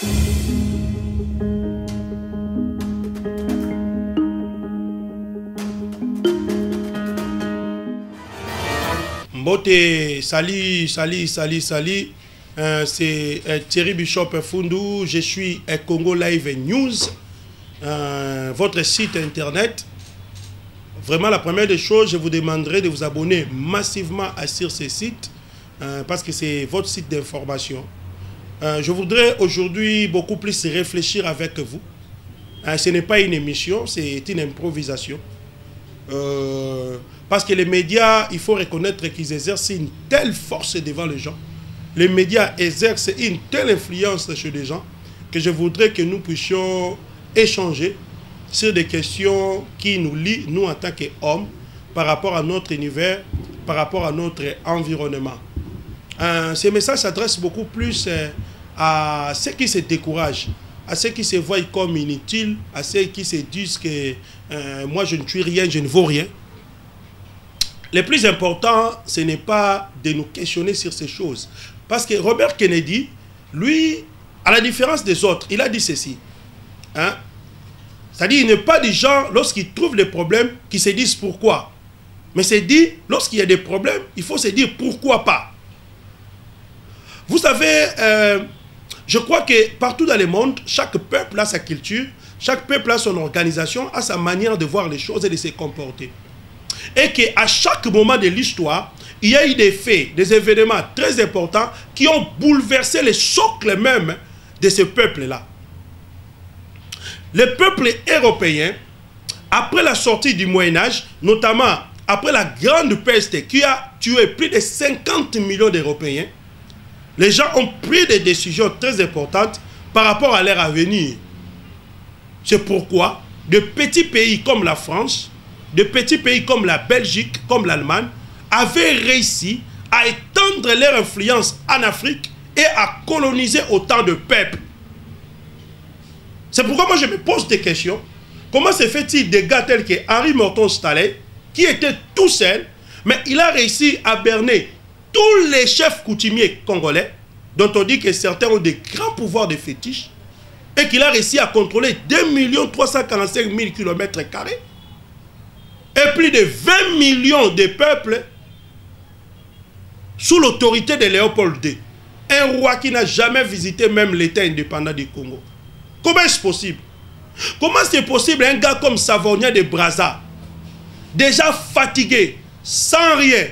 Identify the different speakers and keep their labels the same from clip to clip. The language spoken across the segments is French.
Speaker 1: Mbote, salut. C'est Thierry Bishop Fundou. Je suis à Congo Live News, votre site internet. Vraiment, la première des choses, je vous demanderai de vous abonner massivement sur ce site parce que c'est votre site d'information. Je voudrais aujourd'hui beaucoup plus réfléchir avec vous. Ce n'est pas une émission, c'est une improvisation. Parce que les médias, il faut reconnaître qu'ils exercent une telle force devant les gens. Les médias exercent une telle influence chez les gens que je voudrais que nous puissions échanger sur des questions qui nous lient, nous en tant qu'hommes, par rapport à notre univers, par rapport à notre environnement. Ce message s'adresse beaucoup plus à ceux qui se découragent, à ceux qui se voient comme inutiles, à ceux qui se disent que moi je ne suis rien, je ne vaux rien. Le plus important, ce n'est pas de nous questionner sur ces choses. Parce que Robert Kennedy, lui, à la différence des autres, il a dit ceci. Hein? C'est-à-dire, il n'est pas des gens, lorsqu'ils trouvent des problèmes, qui se disent pourquoi. Mais c'est dit, lorsqu'il y a des problèmes, il faut se dire pourquoi pas. Vous savez, je crois que partout dans le monde, chaque peuple a sa culture, chaque peuple a son organisation, a sa manière de voir les choses et de se comporter. Et qu'à chaque moment de l'histoire, il y a eu des faits, des événements très importants qui ont bouleversé le socle même de ce peuple-là. Les peuples européens, après la sortie du Moyen-Âge, notamment après la grande peste qui a tué plus de 50 millions d'Européens, les gens ont pris des décisions très importantes par rapport à leur avenir. C'est pourquoi de petits pays comme la France, de petits pays comme la Belgique, comme l'Allemagne, avaient réussi à étendre leur influence en Afrique et à coloniser autant de peuples. C'est pourquoi moi je me pose des questions. Comment se fait-il des gars tels que Henri Morton Stanley, qui était tout seul, mais il a réussi à berner tous les chefs coutumiers congolais, dont on dit que certains ont des grands pouvoirs de fétiche, et qu'il a réussi à contrôler 2 345 000 km², et plus de 20 millions de peuples sous l'autorité de Léopold II, un roi qui n'a jamais visité même l'État indépendant du Congo. Comment est-ce possible? Comment c'est possible un gars comme Savonia de Brazza, déjà fatigué, sans rien,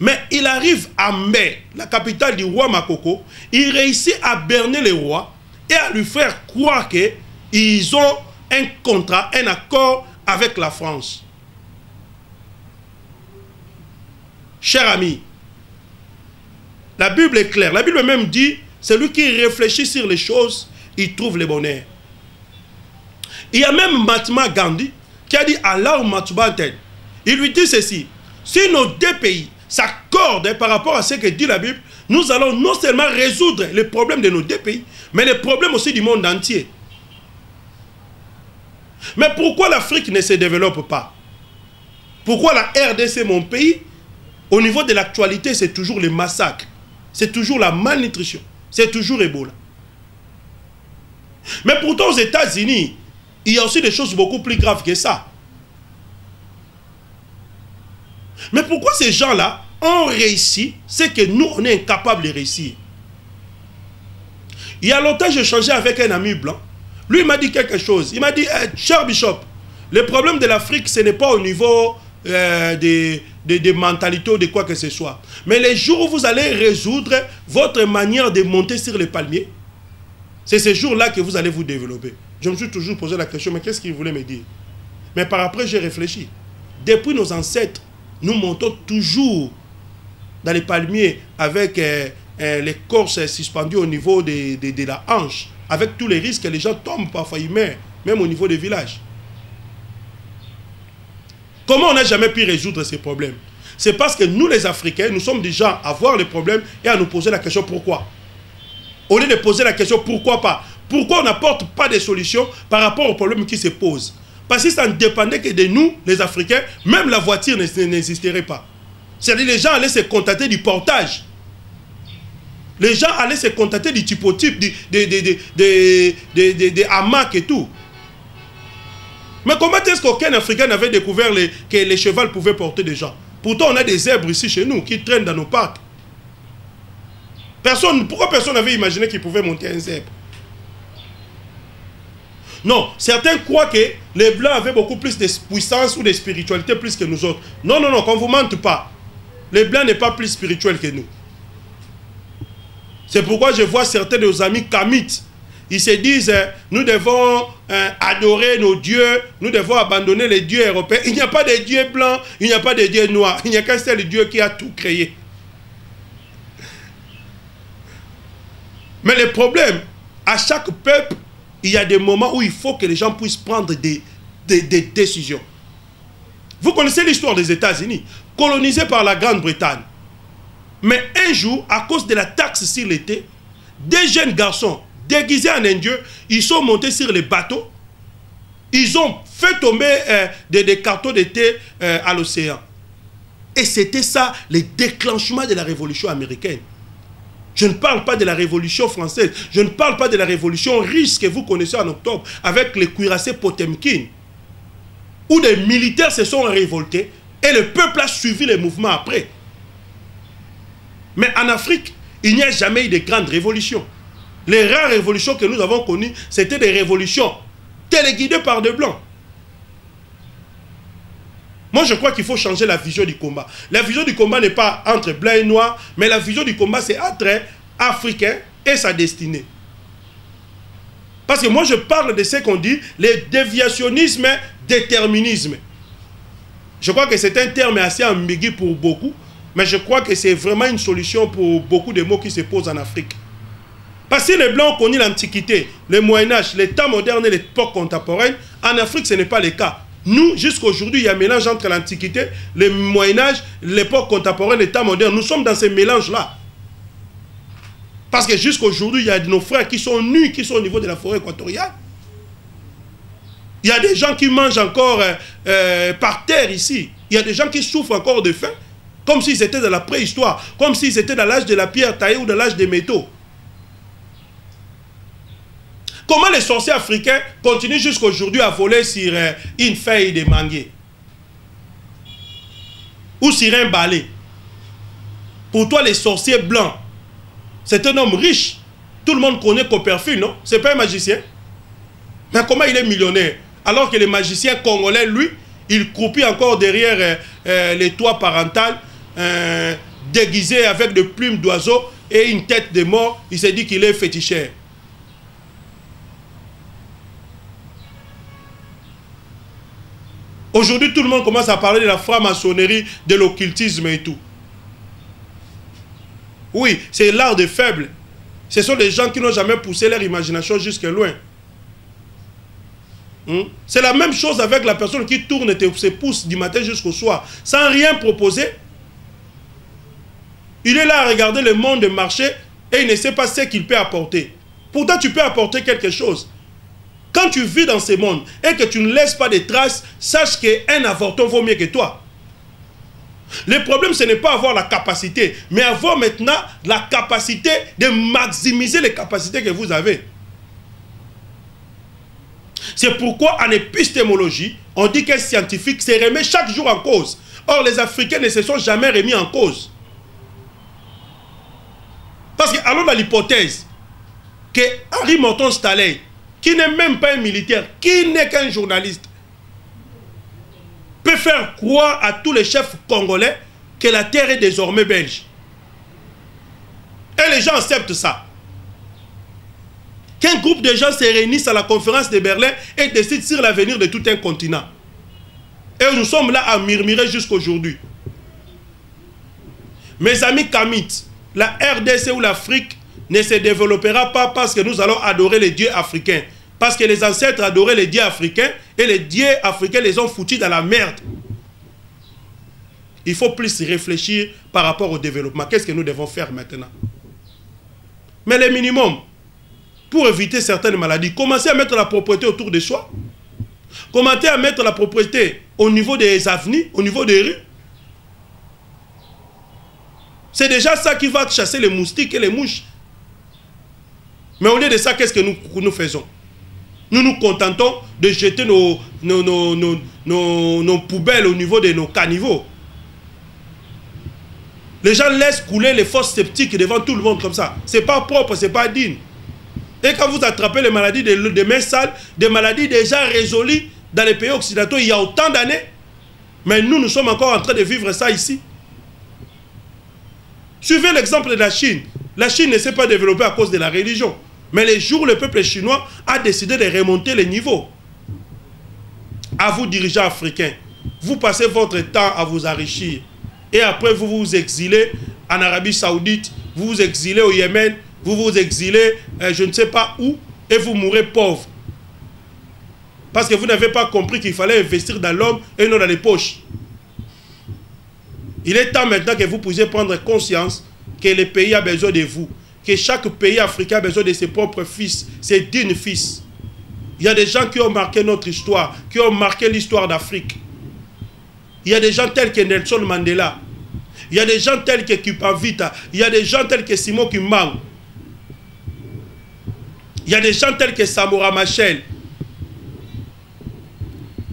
Speaker 1: mais il arrive à Mai, la capitale du roi Makoko, il réussit à berner le roi et à lui faire croire qu'ils ont un contrat, un accord avec la France. Cher ami, la Bible est claire. La Bible même dit, celui qui réfléchit sur les choses, il trouve le bonheur. Il y a même Mahatma Gandhi qui a dit Allah ou Matoubanten. Il lui dit ceci, si nos deux pays s'accordent par rapport à ce que dit la Bible, nous allons non seulement résoudre les problèmes de nos deux pays, mais les problèmes aussi du monde entier. Mais pourquoi l'Afrique ne se développe pas? Pourquoi la RDC, mon pays, au niveau de l'actualité, c'est toujours les massacres, c'est toujours la malnutrition, c'est toujours Ebola. Mais pourtant aux États-Unis, il y a aussi des choses beaucoup plus graves que ça. Mais pourquoi ces gens-là ont réussi ce que nous, on est incapables de réussir? Il y a longtemps, j'ai échangé avec un ami blanc. Lui, il m'a dit quelque chose. Il m'a dit, cher Bishop, le problème de l'Afrique, ce n'est pas au niveau des mentalités ou de quoi que ce soit. Mais les jours où vous allez résoudre votre manière de monter sur les palmiers, c'est ces jours-là que vous allez vous développer. Je me suis toujours posé la question, mais qu'est-ce qu'il voulait me dire? Mais par après, j'ai réfléchi. Depuis nos ancêtres, nous montons toujours dans les palmiers avec l'écorce suspendue au niveau de la hanche, avec tous les risques, les gens tombent parfois, ils meurent, même au niveau des villages. Comment on n'a jamais pu résoudre ces problèmes? C'est parce que nous, les Africains, nous sommes déjà à voir les problèmes et à nous poser la question pourquoi. Au lieu de poser la question pourquoi pas, pourquoi on n'apporte pas de solutions par rapport aux problèmes qui se posent? Parce que ça ne dépendait que de nous, les Africains, même la voiture n'existerait pas. C'est-à-dire les gens allaient se contenter du portage. Les gens allaient se contenter du typotype, des hamacs et tout. Mais comment est-ce qu'aucun Africain n'avait découvert que les chevals pouvaient porter des gens? Pourtant, on a des zèbres ici chez nous qui traînent dans nos parcs. Pourquoi personne n'avait imaginé qu'il pouvait monter un zèbre? Non, certains croient que les Blancs avaient beaucoup plus de puissance ou de spiritualité plus que nous autres. Non, non, non, qu'on ne vous mente pas. Les Blancs n'est pas plus spirituels que nous. C'est pourquoi je vois certains de nos amis kamites. Ils se disent, nous devons adorer nos dieux, nous devons abandonner les dieux européens. Il n'y a pas de dieu blanc, il n'y a pas de dieu noir. Il n'y a qu'un seul Dieu qui a tout créé. Mais le problème, à chaque peuple, il y a des moments où il faut que les gens puissent prendre des décisions. Vous connaissez l'histoire des États-Unis, colonisés par la Grande-Bretagne. Mais un jour, à cause de la taxe sur le thé, des jeunes garçons déguisés en indiens, ils sont montés sur les bateaux. Ils ont fait tomber des cartons de thé à l'océan. Et c'était ça, le déclenchement de la révolution américaine. Je ne parle pas de la révolution française. Je ne parle pas de la révolution russe que vous connaissez en octobre avec les cuirassés Potemkin. Où des militaires se sont révoltés et le peuple a suivi les mouvements après. Mais en Afrique, il n'y a jamais eu de grandes révolutions. Les rares révolutions que nous avons connues, c'était des révolutions téléguidées par des Blancs. Moi, je crois qu'il faut changer la vision du combat. La vision du combat n'est pas entre blanc et noir, mais la vision du combat, c'est entre Africain et sa destinée. Parce que moi, je parle de ce qu'on dit, le déviationnisme, déterminisme. Je crois que c'est un terme assez ambigu pour beaucoup, mais je crois que c'est vraiment une solution pour beaucoup de mots qui se posent en Afrique. Parce que les Blancs ont connu l'Antiquité, le Moyen-Âge, l'état moderne et l'époque contemporaine. En Afrique, ce n'est pas le cas. Nous, jusqu'à aujourd'hui, il y a un mélange entre l'Antiquité, le Moyen-Âge, l'époque contemporaine, l'état moderne. Nous sommes dans ces mélanges-là. Parce que jusqu'à aujourd'hui, il y a nos frères qui sont nus, qui sont au niveau de la forêt équatoriale. Il y a des gens qui mangent encore par terre ici. Il y a des gens qui souffrent encore de faim, comme s'ils étaient dans la préhistoire, comme s'ils étaient dans l'âge de la pierre taillée ou dans l'âge des métaux. Comment les sorciers africains continuent jusqu'à aujourd'hui à voler sur une feuille de manguier ou sur un balai? Pour toi, les sorciers blancs, c'est un homme riche. Tout le monde connaît Copperfield, non? C'est pas un magicien. Mais comment il est millionnaire? Alors que les magiciens congolais, lui, il croupit encore derrière les toits parentales, déguisé avec des plumes d'oiseaux et une tête de mort. Il s'est dit qu'il est féticheur. Aujourd'hui, tout le monde commence à parler de la franc-maçonnerie, de l'occultisme et tout. Oui, c'est l'art des faibles. Ce sont des gens qui n'ont jamais poussé leur imagination jusque loin. C'est la même chose avec la personne qui tourne ses pouces du matin jusqu'au soir, sans rien proposer. Il est là à regarder le monde marcher et il ne sait pas ce qu'il peut apporter. Pourtant, tu peux apporter quelque chose. Quand tu vis dans ce monde et que tu ne laisses pas de traces, sache qu'un avorton vaut mieux que toi. Le problème, ce n'est pas avoir la capacité, mais avoir maintenant la capacité de maximiser les capacités que vous avez. C'est pourquoi en épistémologie, on dit qu'un scientifique se remet chaque jour en cause. Or, les Africains ne se sont jamais remis en cause. Parce que, allons dans l'hypothèse que Henri Morton Stanley, qui n'est même pas un militaire, qui n'est qu'un journaliste, peut faire croire à tous les chefs congolais que la terre est désormais belge. Et les gens acceptent ça. Qu'un groupe de gens se réunissent à la conférence de Berlin et décident sur l'avenir de tout un continent. Et nous sommes là à murmurer jusqu'aujourd'hui. Mes amis kamites, la RDC ou l'Afrique ne se développera pas parce que nous allons adorer les dieux africains. Parce que les ancêtres adoraient les dieux africains et les dieux africains les ont foutus dans la merde. Il faut plus réfléchir par rapport au développement. Qu'est-ce que nous devons faire maintenant? Mais le minimum, pour éviter certaines maladies, commencez à mettre la propreté autour de soi. Commencez à mettre la propreté au niveau des avenues, au niveau des rues. C'est déjà ça qui va chasser les moustiques et les mouches. Mais au lieu de ça, qu'est-ce que nous faisons? Nous nous contentons de jeter nos poubelles au niveau de nos caniveaux. Les gens laissent couler les fosses septiques devant tout le monde comme ça. Ce n'est pas propre, ce n'est pas digne. Et quand vous attrapez les maladies de mains sales, des maladies déjà résolues dans les pays occidentaux, il y a autant d'années, mais nous sommes encore en train de vivre ça ici. Suivez l'exemple de la Chine. La Chine ne s'est pas développée à cause de la religion. Mais les jours où le peuple chinois a décidé de remonter les niveaux. À vous, dirigeants africains, vous passez votre temps à vous enrichir. Et après, vous vous exilez en Arabie Saoudite, vous vous exilez au Yémen, vous vous exilez je ne sais pas où, et vous mourrez pauvre. Parce que vous n'avez pas compris qu'il fallait investir dans l'homme et non dans les poches. Il est temps maintenant que vous puissiez prendre conscience que le pays a besoin de vous. Que chaque pays africain a besoin de ses propres fils, ses dignes fils. Il y a des gens qui ont marqué notre histoire, qui ont marqué l'histoire d'Afrique. Il y a des gens tels que Nelson Mandela. Il y a des gens tels que Kipavita. Il y a des gens tels que Simon Kimbangu. Il y a des gens tels que Samora Machel.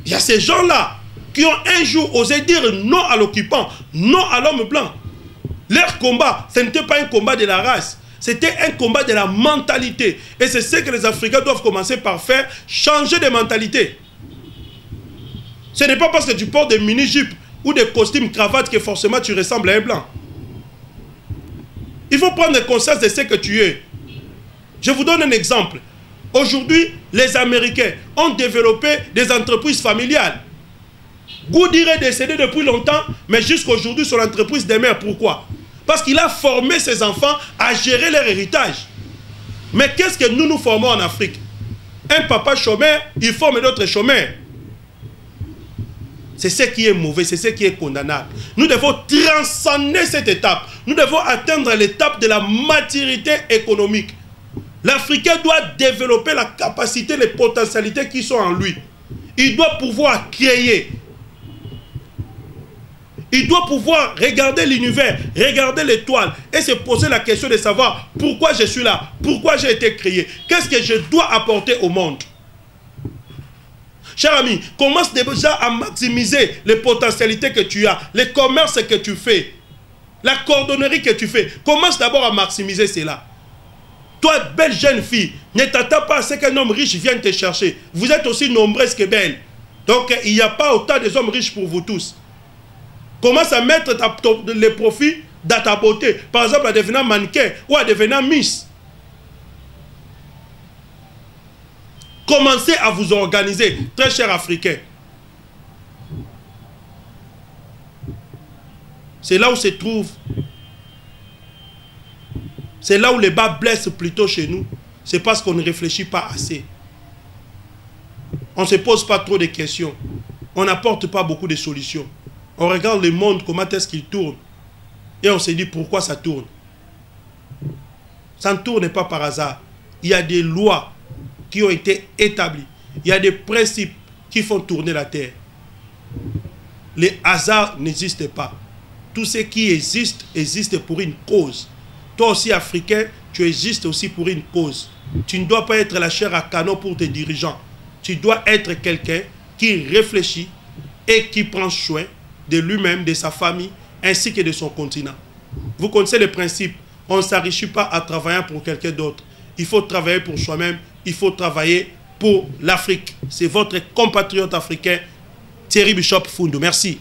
Speaker 1: Il y a ces gens-là qui ont un jour osé dire non à l'occupant, non à l'homme blanc. Leur combat, ce n'était pas un combat de la race, c'était un combat de la mentalité. Et c'est ce que les Africains doivent commencer par faire, changer de mentalité. Ce n'est pas parce que tu portes des mini-jupes ou des costumes cravates que forcément tu ressembles à un blanc. Il faut prendre conscience de ce que tu es. Je vous donne un exemple. Aujourd'hui, les Américains ont développé des entreprises familiales. Goodyear est décédé depuis longtemps, mais jusqu'aujourd'hui, son entreprise demeure. Pourquoi? Parce qu'il a formé ses enfants à gérer leur héritage. Mais qu'est-ce que nous formons en Afrique? Un papa chômeur, il forme d'autres chômeurs. C'est ce qui est mauvais, c'est ce qui est condamnable. Nous devons transcender cette étape. Nous devons atteindre l'étape de la maturité économique. L'Africain doit développer la capacité, les potentialités qui sont en lui. Il doit pouvoir créer. Il doit pouvoir regarder l'univers, regarder l'étoile et se poser la question de savoir pourquoi je suis là, pourquoi j'ai été créé, qu'est-ce que je dois apporter au monde. Cher ami, commence déjà à maximiser les potentialités que tu as, les commerces que tu fais, la cordonnerie que tu fais. Commence d'abord à maximiser cela. Toi, belle jeune fille, ne t'attends pas à ce qu'un homme riche vienne te chercher. Vous êtes aussi nombreuses que belles. Donc, il n'y a pas autant de hommes riches pour vous tous. Commence à mettre les profits dans ta beauté. Par exemple, à devenir mannequin ou à devenir miss. Commencez à vous organiser, très chers Africains. C'est là où se trouve. C'est là où les bas blessent plutôt chez nous. C'est parce qu'on ne réfléchit pas assez. On ne se pose pas trop de questions. On n'apporte pas beaucoup de solutions. On regarde le monde, comment est-ce qu'il tourne. Et on se dit pourquoi ça tourne. Ça ne tourne pas par hasard. Il y a des lois qui ont été établies. Il y a des principes qui font tourner la terre. Les hasards n'existent pas. Tout ce qui existe, existe pour une cause. Toi aussi, Africain, tu existes aussi pour une cause. Tu ne dois pas être la chair à canon pour tes dirigeants. Tu dois être quelqu'un qui réfléchit et qui prend soin de lui-même, de sa famille, ainsi que de son continent. Vous connaissez le principe. On ne s'enrichit pas en travaillant pour quelqu'un d'autre. Il faut travailler pour soi-même. Il faut travailler pour l'Afrique. C'est votre compatriote africain, Thierry Bishop Fundu. Merci.